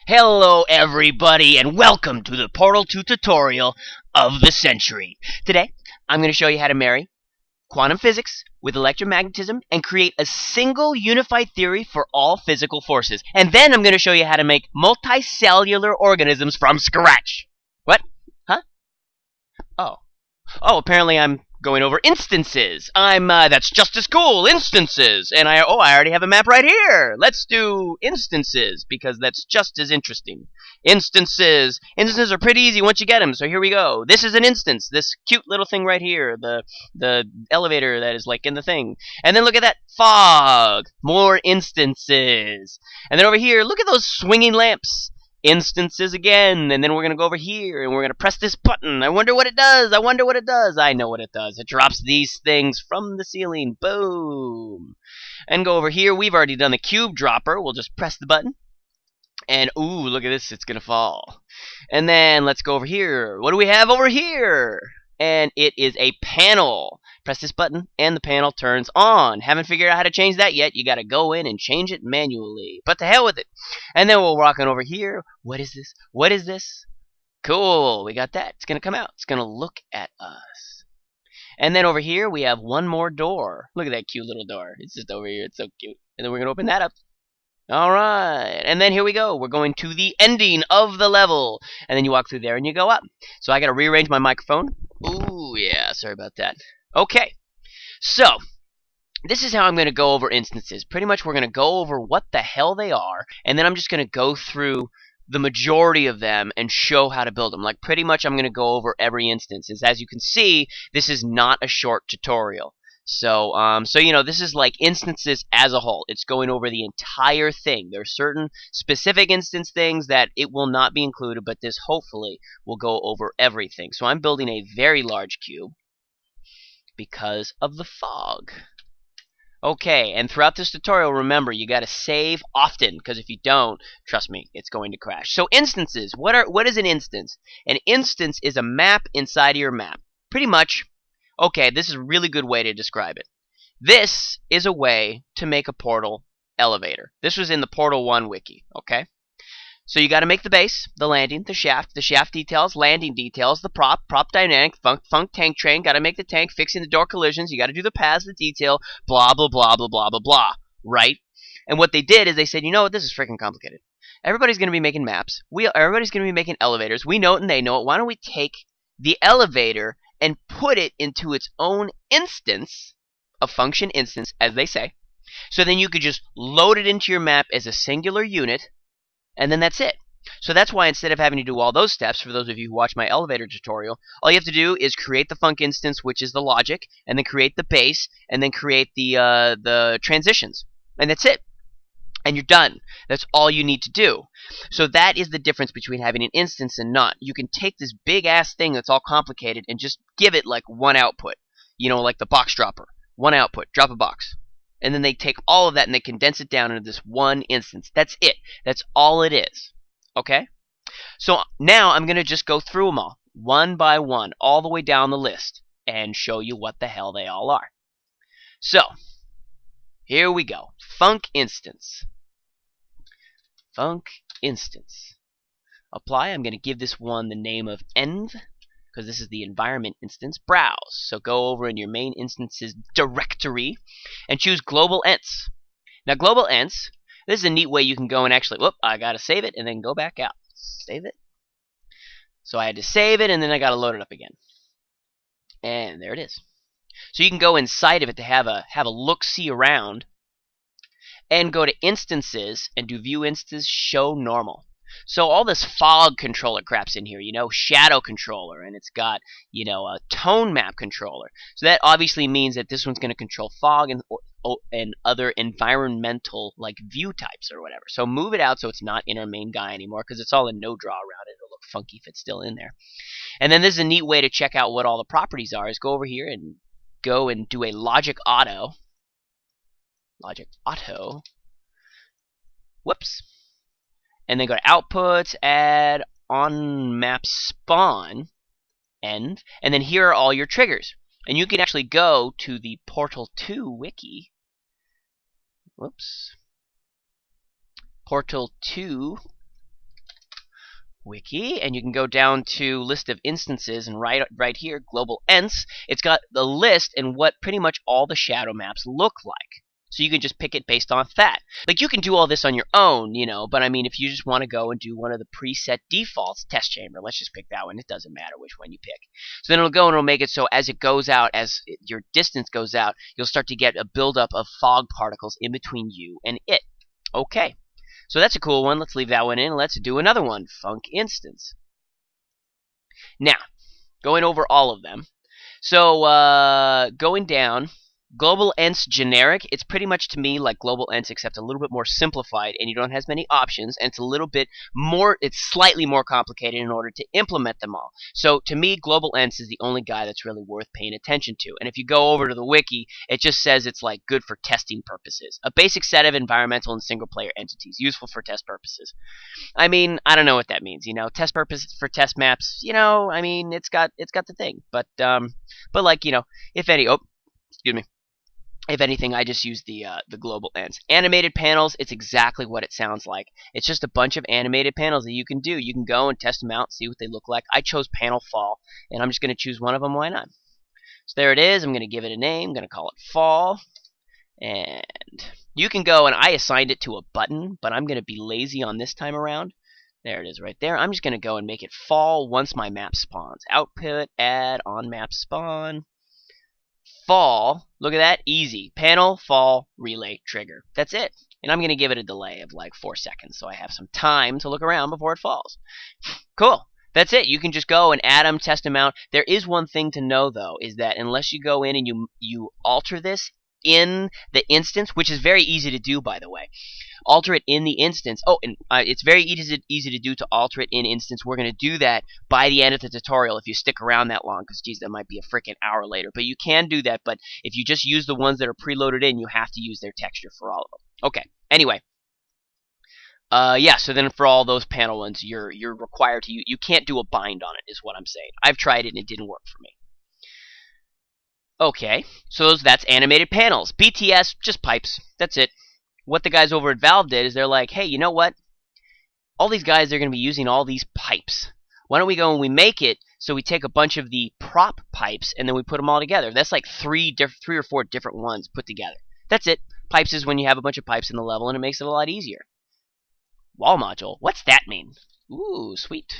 Hello everybody and welcome to the Portal 2 tutorial of the century. Today, I'm going to show you how to marry quantum physics with electromagnetism and create a single unified theory for all physical forces. And then I'm going to show you how to make multicellular organisms from scratch. What? Huh? Oh. Oh, apparently I'm going over instances. That's just as cool, instances. And I already have a map right here. Let's do instances, because that's just as interesting. Instances. Instances are pretty easy once you get them, so here we go. This is an instance, this cute little thing right here, the elevator that is like in the thing. And then look at that fog. More instances. And then over here, look at those swinging lamps. Instances again, and then we're going to go over here and we're going to press this button. I wonder what it does. I wonder what it does. I know what it does. It drops these things from the ceiling. Boom. And go over here. We've already done the cube dropper. We'll just press the button. And ooh, look at this. It's going to fall. And then let's go over here. What do we have over here? And it is a panel. Press this button and the panel turns on. Haven't figured out how to change that yet. You got to go in and change it manually. But to hell with it. And then we'll walk on over here. What is this? What is this? Cool. We got that. It's going to come out. It's going to look at us. And then over here we have one more door. Look at that cute little door. It's just over here. It's so cute. And then we're going to open that up. Alright, and then here we go. We're going to the ending of the level. And then you walk through there and you go up. So I got to rearrange my microphone. Ooh, yeah, sorry about that. Okay, so this is how I'm going to go over instances. Pretty much we're going to go over what the hell they are. And then I'm just going to go through the majority of them and show how to build them. Like pretty much I'm going to go over every instance. As you can see, this is not a short tutorial. So you know, this is like instances as a whole. It's going over the entire thing. There are certain specific instance things that it will not be included, but this hopefully will go over everything. So I'm building a very large cube because of the fog. Okay, and throughout this tutorial, remember, you got to save often, because if you don't, trust me, it's going to crash. So instances, what is an instance? An instance is a map inside of your map. Pretty much. Okay, this is a really good way to describe it. This is a way to make a portal elevator. This was in the Portal 1 wiki, okay? So you got to make the base, the landing, the shaft details, landing details, the prop dynamic, funk tank train, got to make the tank, fixing the door collisions, you got to do the paths, the detail, blah, blah, blah, blah, blah, blah, blah, right? And what they did is they said, you know what, this is freaking complicated. Everybody's going to be making maps. Everybody's going to be making elevators. We know it and they know it. Why don't we take the elevator and put it into its own instance, a function instance, as they say. So then you could just load it into your map as a singular unit, and then that's it. So that's why instead of having to do all those steps, for those of you who watch my elevator tutorial, all you have to do is create the func instance, which is the logic, and then create the base, and then create the transitions. And that's it. And you're done. That's all you need to do. So that is the difference between having an instance and not. You can take this big-ass thing that's all complicated and just give it like one output. You know, like the box dropper. One output. Drop a box. And then they take all of that and they condense it down into this one instance. That's it. That's all it is. Okay? So now I'm going to just go through them all, one by one, all the way down the list, and show you what the hell they all are. So, here we go. Func instance. Func instance. Apply. I'm going to give this one the name of env, because this is the environment instance. Browse. So go over in your main instances directory and choose global ents. Now global ents, this is a neat way you can go and actually, whoop, I got to save it and then go back out. Save it. So I had to save it and then I got to load it up again. And there it is. So you can go inside of it to have a look-see around. And go to instances and do view instances, show normal. So all this fog controller crap's in here, you know, shadow controller, and it's got, you know, a tone map controller. So that obviously means that this one's going to control fog and other environmental like view types or whatever. So move it out so it's not in our main guy anymore, because it's all a no draw around it. It'll look funky if it's still in there. And then this is a neat way to check out what all the properties are, is go over here and go and do a logic auto. Logic auto. Whoops. And then go to outputs, add on map spawn, end, and then here are all your triggers. And you can actually go to the Portal 2 wiki. Whoops. Portal 2 wiki, and you can go down to list of instances, and right here, global ents, it's got the list and what pretty much all the shadow maps look like. So you can just pick it based off that. Like, you can do all this on your own, but I mean, if you just want to go and do one of the preset defaults, test chamber, let's just pick that one. It doesn't matter which one you pick. So then it'll go and it'll make it so as it goes out, as your distance goes out, you'll start to get a buildup of fog particles in between you and it. Okay. So that's a cool one. Let's leave that one in. Let's do another one, func instance. Now, going over all of them. So going down, global ents generic, it's pretty much to me like global ents except a little bit more simplified, and you don't have as many options, and it's a little bit more, it's slightly more complicated in order to implement them all. So to me, global ents is the only guy that's really worth paying attention to. And if you go over to the wiki, it just says it's like good for testing purposes. A basic set of environmental and single player entities, useful for test purposes. I mean, I don't know what that means, test purposes for test maps, I mean, it's got the thing. But like, if any, excuse me. If anything, I just use the global ents. Animated panels, it's exactly what it sounds like. It's just a bunch of animated panels that you can do. You can go and test them out, see what they look like. I chose panel fall, and I'm just going to choose one of them. Why not? So there it is. I'm going to give it a name. I'm going to call it fall. And you can go, and I assigned it to a button, but I'm going to be lazy on this time around. There it is right there. I'm just going to go and make it fall once my map spawns. Output, add, on map spawn. Fall, look at that, easy. Panel, fall, relay, trigger. That's it. And I'm going to give it a delay of like 4 seconds so I have some time to look around before it falls. Cool. That's it. You can just go and add them, test them out. There is one thing to know, though, is that unless you go in and you alter this in the instance, which is very easy to do, by the way. Alter it in the instance. Oh, and it's very easy to do to alter it in instance. We're going to do that by the end of the tutorial if you stick around that long, because, geez, that might be a freaking hour later. But you can do that, but if you just use the ones that are preloaded in, you have to use their texture for all of them. Okay, anyway. Yeah, so then for all those panel ones, you're required to, you can't do a bind on it, is what I'm saying. I've tried it and it didn't work for me. Okay, so that's animated panels. BTS, just pipes. That's it. What the guys over at Valve did is they're like, hey, you know what? All these guys are going to be using all these pipes. Why don't we go and we make it so we take a bunch of the prop pipes and then we put them all together. That's like three or four different ones put together. That's it. Pipes is when you have a bunch of pipes in the level, and it makes it a lot easier. Wall module. What's that mean? Ooh, sweet.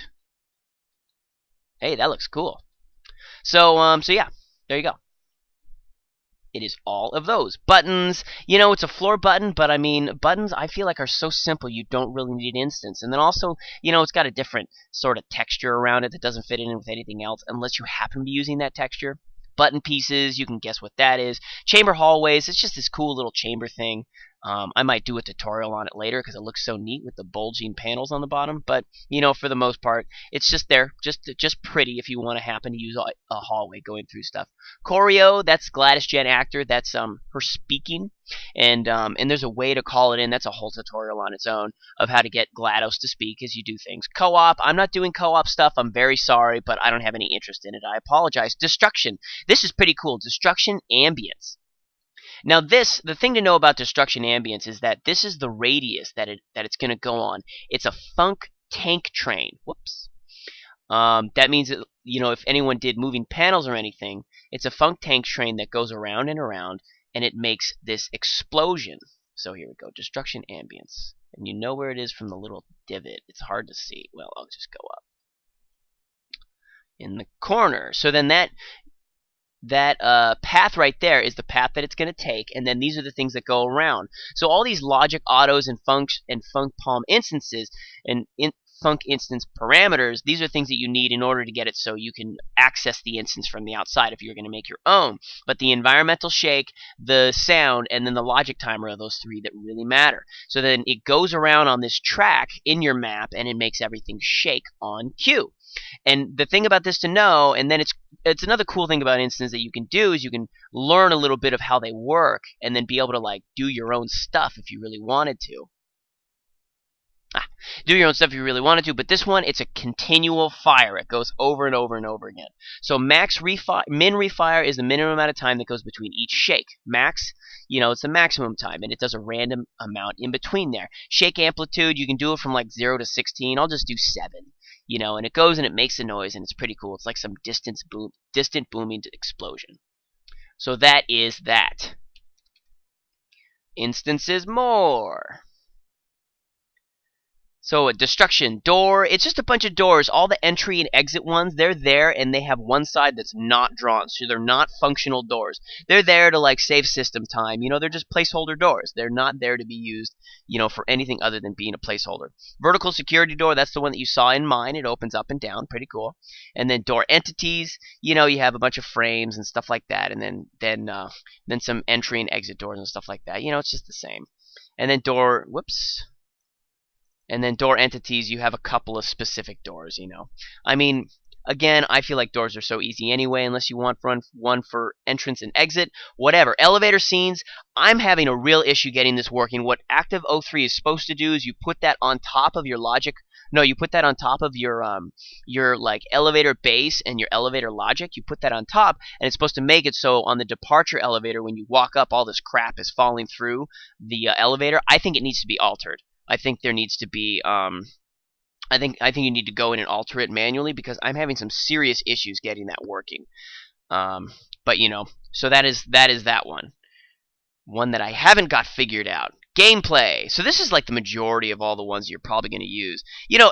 Hey, that looks cool. So yeah, there you go. It is all of those. Buttons, it's a floor button, but I mean, buttons I feel like are so simple you don't really need an instance. And then also, it's got a different sort of texture around it that doesn't fit in with anything else unless you happen to be using that texture. Button pieces, you can guess what that is. Chamber hallways, it's just this cool little chamber thing. I might do a tutorial on it later because it looks so neat with the bulging panels on the bottom. But, for the most part, it's just there, just pretty if you want to happen to use a hallway going through stuff. Choreo, that's Gladys Jen Actor. That's her speaking. And there's a way to call it in. That's a whole tutorial on its own of how to get GLaDOS to speak as you do things. Co-op, I'm not doing co-op stuff. I'm very sorry, but I don't have any interest in it. I apologize. Destruction. This is pretty cool. Destruction ambience. Now the thing to know about destruction ambience is that this is the radius that it's going to go on. It's a func tank train. Whoops. That means that, if anyone did moving panels or anything, it's a func tank train that goes around and around, and it makes this explosion. So here we go, destruction ambience. And you know where it is from the little divot. It's hard to see. Well, I'll just go up. In the corner. So then that path right there is the path that it's going to take, and then these are the things that go around. So all these logic autos and func palm instances and func instance parameters, these are things that you need in order to get it so you can access the instance from the outside if you're going to make your own. But the environmental shake, the sound, and then the logic timer are those three that really matter. So then it goes around on this track in your map, and it makes everything shake on cue. And the thing about this to know, and then it's another cool thing about instances that you can do, is you can learn a little bit of how they work and then be able to like do your own stuff if you really wanted to. Do your own stuff if you really wanted to, but this one, it's a continual fire. It goes over and over and over again. So min refire is the minimum amount of time that goes between each shake. Max, it's the maximum time, and it does a random amount in between there. Shake amplitude, you can do it from like 0 to 16. I'll just do 7. you know, and it goes and it makes a noise, and it's pretty cool. It's like some distant booming explosion. So that is that. Instances more. So a destruction door, it's just a bunch of doors. All the entry and exit ones, they're there, and they have one side that's not drawn, so they're not functional doors. They're there to like save system time. You know, they're just placeholder doors. They're not there to be used, you know, for anything other than being a placeholder. Vertical security door, that's the one that you saw in mine. It opens up and down, pretty cool. And then door entities, you know, you have a bunch of frames and stuff like that, and then some entry and exit doors and stuff like that. You know, it's just the same. And then door, whoops. And then door entities, you have a couple of specific doors, you know. I mean, again, I feel like doors are so easy anyway, unless you want one for entrance and exit. Whatever. Elevator scenes, I'm having a real issue getting this working. What Active03 is supposed to do is you put that on top of your logic. No, you put that on top of your like elevator base and your elevator logic. You put that on top, and it's supposed to make it so on the departure elevator, when you walk up, all this crap is falling through the elevator. I think it needs to be altered. I think there needs to be I think you need to go in and alter it manually, because I'm having some serious issues getting that working. But you know, so that is that one. One that I haven't got figured out. Gameplay. So this is like the majority of all the ones you're probably going to use. You know,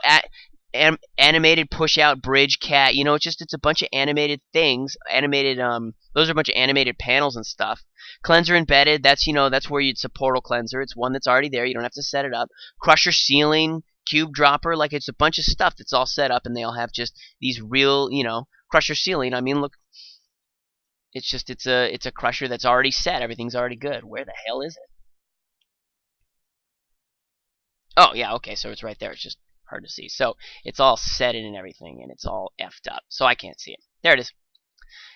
animated push out bridge cat. You know, it's a bunch of animated things. Those are a bunch of animated panels and stuff. Cleanser embedded. That's, you know, that's where it's a portal cleanser. It's one that's already there. You don't have to set it up. Crusher ceiling, cube dropper. Like, it's a bunch of stuff that's all set up, and they all have just these real, you know, crusher ceiling. I mean, look. It's just it's a crusher that's already set. Everything's already good. Where the hell is it? Oh yeah, okay, so it's right there. It's just hard to see. So it's all set in and everything, and it's all effed up. So I can't see it. There it is.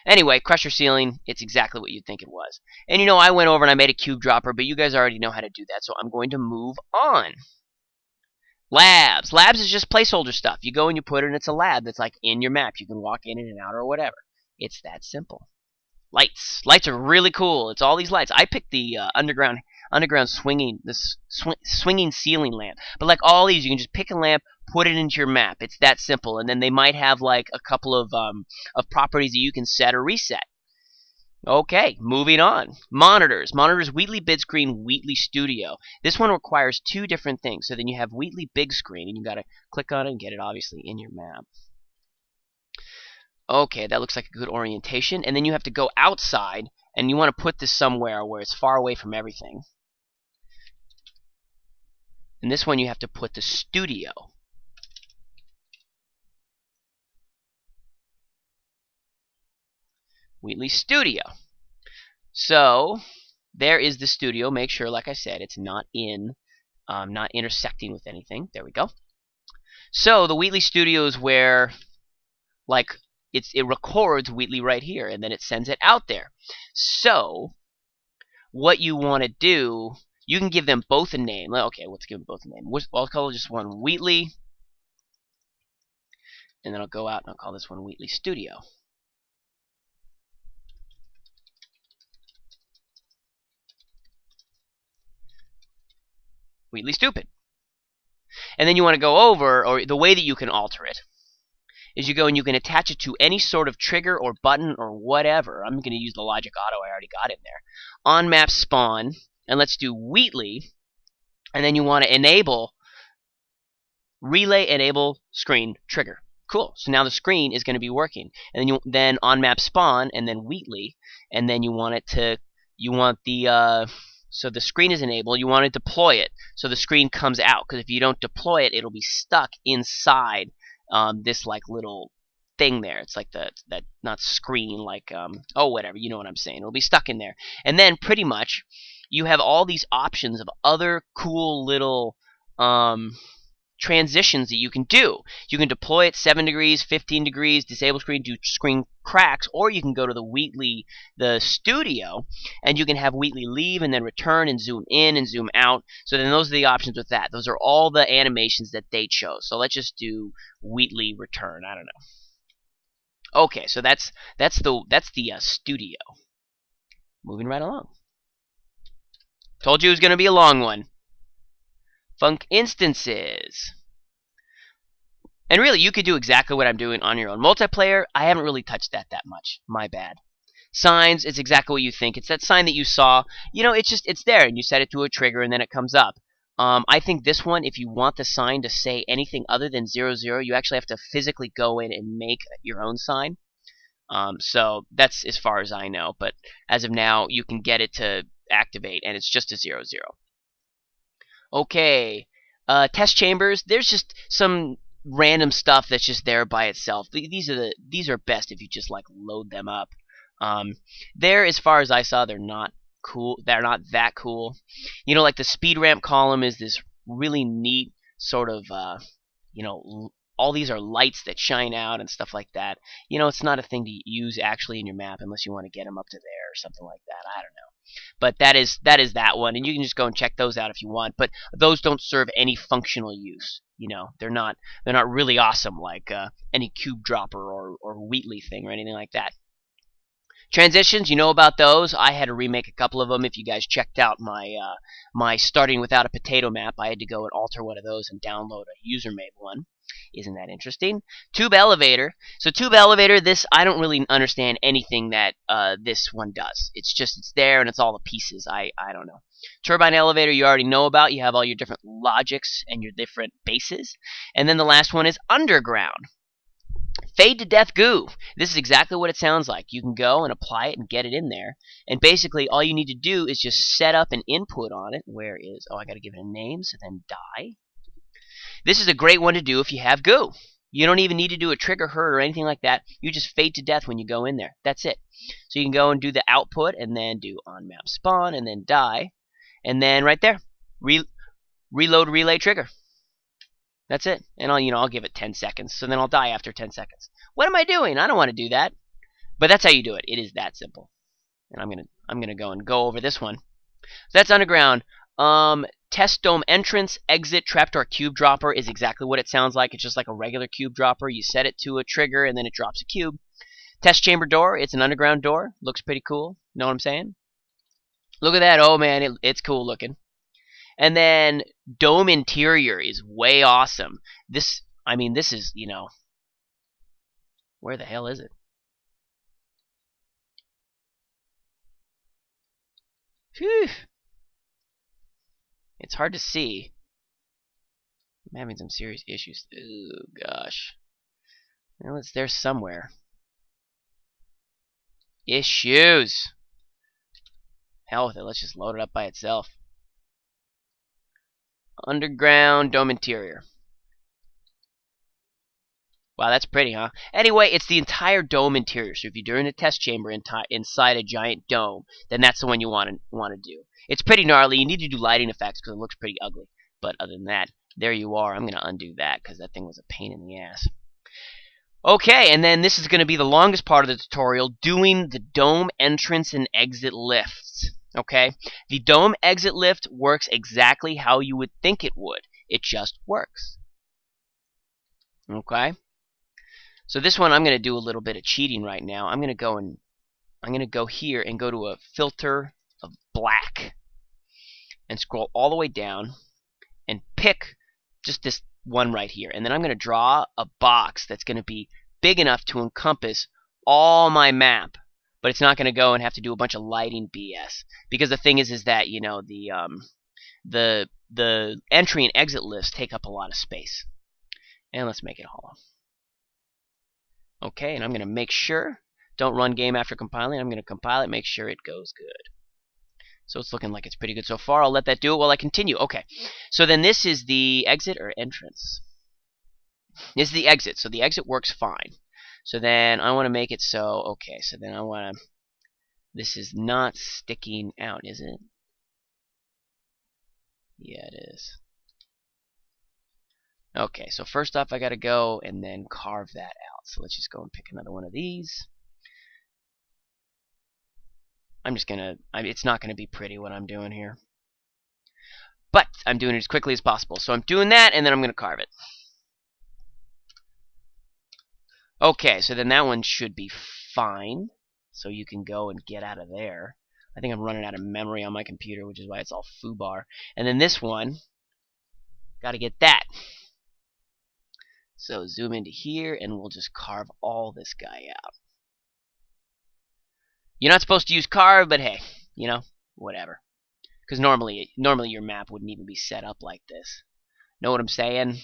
Anyway, crusher ceiling, it's exactly what you'd think it was. And you know, I went over and I made a cube dropper, but you guys already know how to do that, so I'm going to move on. Labs. Labs is just placeholder stuff. You go and you put it, and it's a lab that's like in your map. You can walk in and out or whatever. It's that simple. Lights. Lights are really cool. It's all these lights. I picked the underground swinging swinging ceiling lamp. But like all these, you can just pick a lamp, put it into your map. It's that simple. And then they might have like a couple of properties that you can set or reset. Okay, moving on. Monitors. Monitors, Wheatley Big Screen, Wheatley Studio. This one requires two different things. So then you have Wheatley Big Screen, and you got to click on it and get it obviously in your map. Okay, that looks like a good orientation. And then you have to go outside, and you want to put this somewhere where it's far away from everything. And this one you have to put the studio. Wheatley Studio. So there is the studio. Make sure, like I said, it's not intersecting with anything. There we go. So the Wheatley Studio is where, like, it records Wheatley right here, and then it sends it out there. So what you want to do, you can give them both a name. Okay, let's give them both a name. I'll call just one Wheatley, and then I'll go out and I'll call this one Wheatley Studio. Wheatley Stupid. And then you want to go over, or the way that you can alter it is you go and you can attach it to any sort of trigger or button or whatever. I'm going to use the Logic Auto. I already got in there. On map spawn, and let's do Wheatley, and then you want to enable relay enable screen trigger. Cool. So now the screen is going to be working, and then on map spawn, and then Wheatley, and then you want so the screen is enabled. You want to deploy it so the screen comes out, because if you don't deploy it, it'll be stuck inside this like little thing there. It's like that not screen, like oh, whatever, you know what I'm saying. It'll be stuck in there, and then pretty much you have all these options of other cool little transitions that you can do. You can deploy it 7 degrees, 15 degrees, disable screen, do screen cracks, or you can go to the studio, and you can have Wheatley leave and then return and zoom in and zoom out. So then those are the options with that. Those are all the animations that they chose. So let's just do Wheatley return. I don't know. Okay, so that's the studio. Moving right along. Told you it was going to be a long one. Func instances. And really, you could do exactly what I'm doing on your own. Multiplayer, I haven't really touched that much. My bad. Signs, it's exactly what you think. It's that sign that you saw. It's there, and you set it to a trigger, and then it comes up. I think this one, if you want the sign to say anything other than 00, you actually have to physically go in and make your own sign. So that's as far as I know. But as of now, you can get it to activate, and it's just a 00. Okay, test chambers. There's just some random stuff that's just there by itself. These are best if you just like load them up. There, as far as I saw, they're not cool. They're not that cool. Like the speed ramp column is this really neat sort of, all these are lights that shine out and stuff like that. It's not a thing to use actually in your map unless you want to get them up to there or something like that. I don't know. But that is that one, and you can just go and check those out if you want. But those don't serve any functional use. They're not really awesome like any cube dropper or Wheatley thing or anything like that. Transitions, you know about those. I had to remake a couple of them. If you guys checked out my starting without a potato map, I had to go and alter one of those and download a user-made one. Isn't that interesting? Tube elevator. So tube elevator, this, I don't really understand anything that this one does. It's there and it's all the pieces. I don't know. Turbine elevator, you already know about. You have all your different logics and your different bases. And then the last one is underground. Fade to death goo. This is exactly what it sounds like. You can go and apply it and get it in there. And basically all you need to do is just set up an input on it. Where is, I got to give it a name, so then die. This is a great one to do if you have goo. You don't even need to do a trigger hurt or anything like that. You just fade to death when you go in there. That's it. So you can go and do the output and then do on map spawn and then die. And then right there, reload relay trigger. That's it. And I'll give it 10 seconds. So then I'll die after 10 seconds. What am I doing? I don't want to do that. But that's how you do it. It is that simple. And I'm gonna go over this one. So that's underground. Test dome entrance, exit, trapdoor cube dropper is exactly what it sounds like. It's just like a regular cube dropper. You set it to a trigger and then it drops a cube. Test chamber door, it's an underground door. Looks pretty cool. Know what I'm saying? Look at that. Oh man, it's cool looking. And then dome interior is way awesome. This is, where the hell is it? Phew. It's hard to see. I'm having some serious issues. Oh gosh. Well, it's there somewhere. Issues. Hell with it. Let's just load it up by itself. Underground dome interior. Wow, that's pretty, huh? Anyway, it's the entire dome interior. So if you're doing a test chamber inside a giant dome, then that's the one you want to do. It's pretty gnarly. You need to do lighting effects because it looks pretty ugly. But other than that, there you are. I'm going to undo that because that thing was a pain in the ass. Okay, and then this is going to be the longest part of the tutorial, doing the dome entrance and exit lifts. Okay, the dome exit lift works exactly how you would think it would. It just works. Okay, so this one I'm going to do a little bit of cheating right now. I'm going to go here and go to a filter of black and scroll all the way down and pick just this one right here. And then I'm going to draw a box that's going to be big enough to encompass all my map. But it's not going to go and have to do a bunch of lighting BS. Because the thing is that, the entry and exit lists take up a lot of space. And let's make it hollow. Okay, and I'm going to make sure, don't run game after compiling. I'm going to compile it, make sure it goes good. So it's looking like it's pretty good so far. I'll let that do it while I continue. Okay, so then this is the exit or entrance. This is the exit, so the exit works fine. So then I want to make it so, okay, so then I want to, this is not sticking out, is it? Yeah, it is. Okay, so first off I got to go and then carve that out. So let's just go and pick another one of these. It's not gonna be pretty what I'm doing here. But I'm doing it as quickly as possible. So I'm doing that and then I'm gonna carve it. Okay, so then that one should be fine. So you can go and get out of there. I think I'm running out of memory on my computer, which is why it's all foobar. And then this one, gotta get that. So zoom into here, and we'll just carve all this guy out. You're not supposed to use carve, but hey, you know, whatever. Because normally your map wouldn't even be set up like this. Know what I'm saying?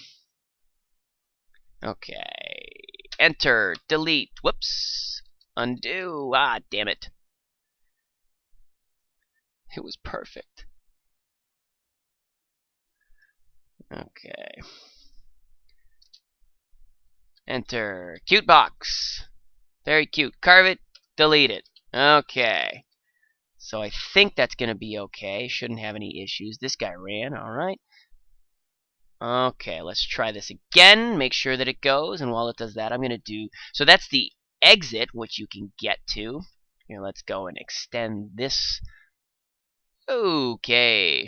Okay. Enter. Delete. Whoops. Undo. Ah, damn it. It was perfect. Okay. Enter. Cute box. Very cute. Carve it. Delete it. Okay. So I think that's going to be okay. Shouldn't have any issues. This guy ran. Alright. Okay, let's try this again. Make sure that it goes. And while it does that, I'm going to do... So that's the exit, which you can get to. Here, let's go and extend this. Okay.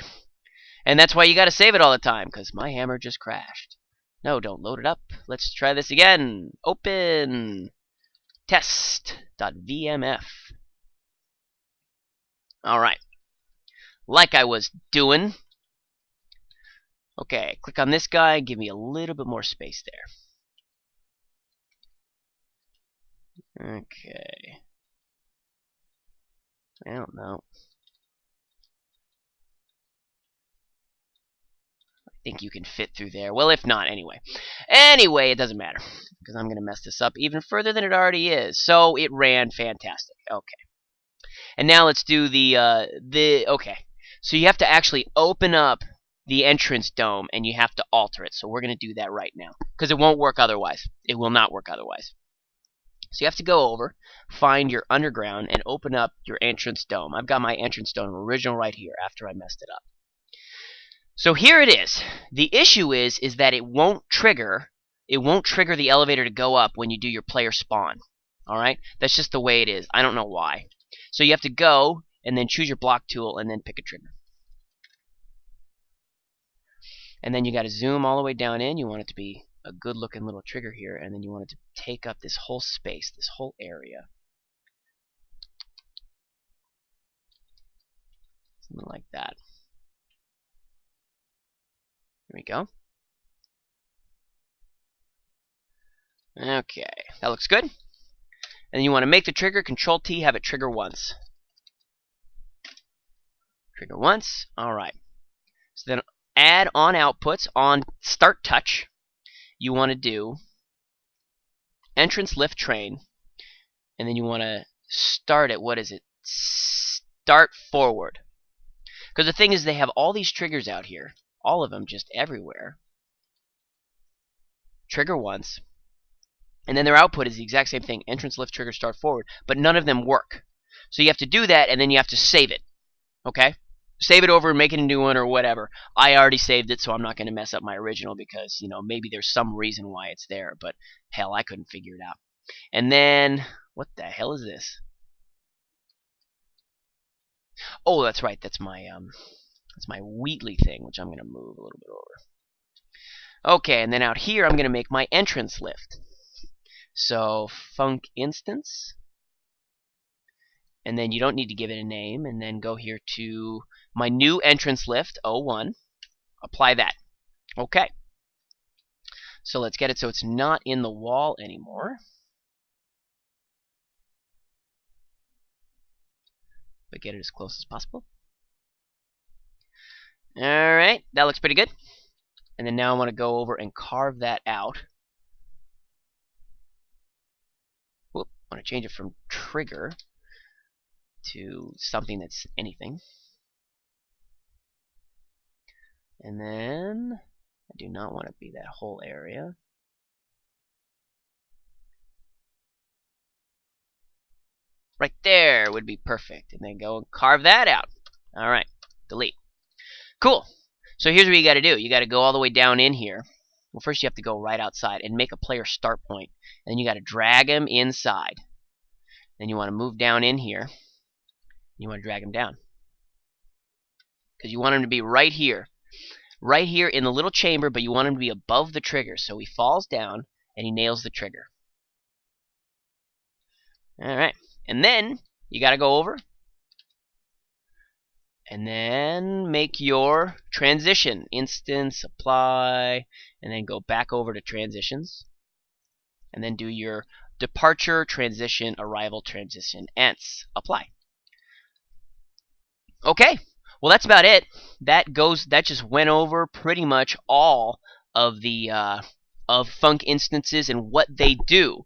And that's why you got to save it all the time, because my hammer just crashed. No, don't load it up. Let's try this again. Open. Test.vmf. Alright. Like I was doing. Okay, click on this guy. Give me a little bit more space there. Okay. I don't know. I think you can fit through there. Well, if not, anyway. Anyway, it doesn't matter, because I'm going to mess this up even further than it already is. So it ran fantastic. Okay. And now let's do okay. So you have to actually open up the entrance dome, and you have to alter it. So we're going to do that right now, because it won't work otherwise. It will not work otherwise. So you have to go over, find your underground, and open up your entrance dome. I've got my entrance dome original right here after I messed it up. So here it is. The issue is that it won't trigger the elevator to go up when you do your player spawn. Alright? That's just the way it is. I don't know why. So you have to go, and then choose your block tool, and then pick a trigger. And then you got to zoom all the way down in. You want it to be a good looking little trigger here, and then you want it to take up this whole space, this whole area. Something like that. There we go. Okay, that looks good. And then you want to make the trigger, Control T, have it trigger once. Trigger once. Alright. So then add on outputs on start touch. You want to do entrance lift train, and then you want to start at, what is it? Start forward. Because the thing is, they have all these triggers out here, all of them just everywhere. Trigger once, and then their output is the exact same thing, entrance lift trigger start forward, but none of them work. So you have to do that, and then you have to save it. Okay? Save it over and make it a new one or whatever. I already saved it, so I'm not going to mess up my original because, you know, maybe there's some reason why it's there, but hell, I couldn't figure it out. And then, what the hell is this? Oh, that's right. That's my wheatley thing, which I'm going to move a little bit over. Okay, and then out here, I'm going to make my entrance lift. So, func instance. And then you don't need to give it a name, and then go here to my new entrance lift, 01. Apply that. Okay. So let's get it so it's not in the wall anymore. But get it as close as possible. Alright, that looks pretty good. And then now I want to go over and carve that out. Whoop, I want to change it from trigger to something that's anything. And then I do not want to be that whole area. Right there would be perfect. And then go and carve that out. Alright, delete. Cool. So here's what you got to do. You got to go all the way down in here. Well, first you have to go right outside and make a player start point. And then you got to drag him inside. Then you want to move down in here. You want to drag him down. Because you want him to be right here. Right here in the little chamber, but you want him to be above the trigger. So he falls down and he nails the trigger. Alright. And then you got to go over. And then make your transition. Instance, apply. and then go back over to transitions, and then do your departure, transition, arrival, transition, ends. Apply. Okay, well that's about it. That just went over pretty much all of the of Func instances and what they do.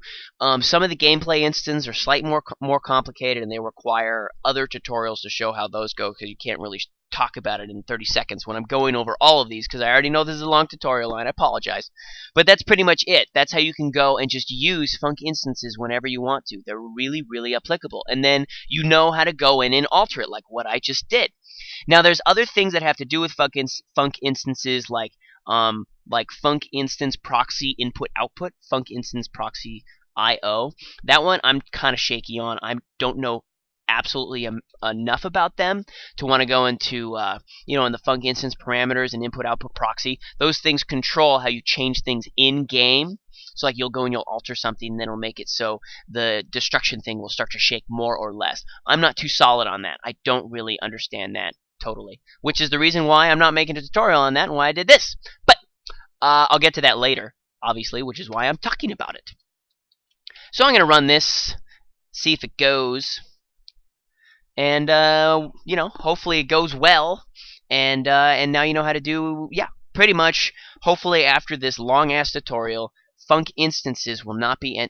Some of the gameplay instances are slightly more complicated, and they require other tutorials to show how those go, because you can't really talk about it in 30 seconds when I'm going over all of these, because I already know this is a long tutorial and I apologize. But that's pretty much it. That's how you can go and just use Func instances whenever you want to. They're really, really applicable. And then you know how to go in and alter it, like what I just did. Now there's other things that have to do with Func instances, like Func instance proxy input output, Func instance proxy IO. That one I'm kind of shaky on. I don't know absolutely enough about them to want to go into in the Func instance parameters and input output proxy. Those things control how you change things in game. So like you'll go and you'll alter something, and then it'll make it so the destruction thing will start to shake more or less. I'm not too solid on that. I don't really understand that totally, which is the reason why I'm not making a tutorial on that and why I did this. But I'll get to that later, obviously, which is why I'm talking about it. So I'm going to run this, see if it goes, and hopefully it goes well, and now you know how to do, pretty much. Hopefully after this long ass tutorial, Func instances will not be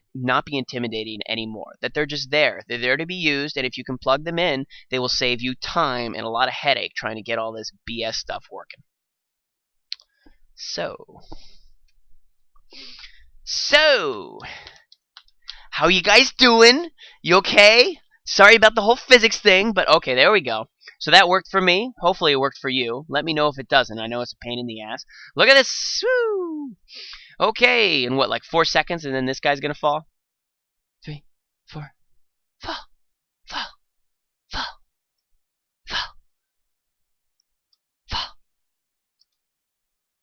intimidating anymore. That they're just there. They're there to be used, and if you can plug them in, they will save you time and a lot of headache trying to get all this BS stuff working. So, how you guys doing? You okay? Sorry about the whole physics thing, but okay, there we go. So that worked for me. Hopefully it worked for you. Let me know if it doesn't. I know it's a pain in the ass. Look at this. Woo! Okay, in what, like 4 seconds, and then this guy's gonna fall? 3, 4, fall, fall, fall, fall, fall.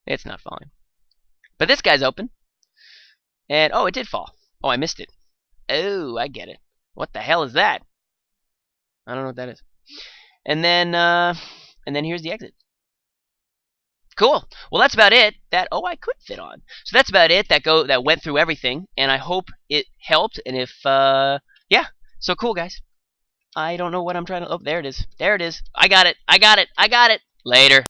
It's not falling. But this guy's open. And, oh, it did fall. Oh, I missed it. Oh, I get it. What the hell is that? I don't know what that is. And then here's the exit. Cool. Well, that's about it. I could fit on. So that's about it. That went through everything, and I hope it helped. And if so cool, guys. I don't know what I'm trying to. Oh, there it is. There it is. I got it. I got it. I got it. Later.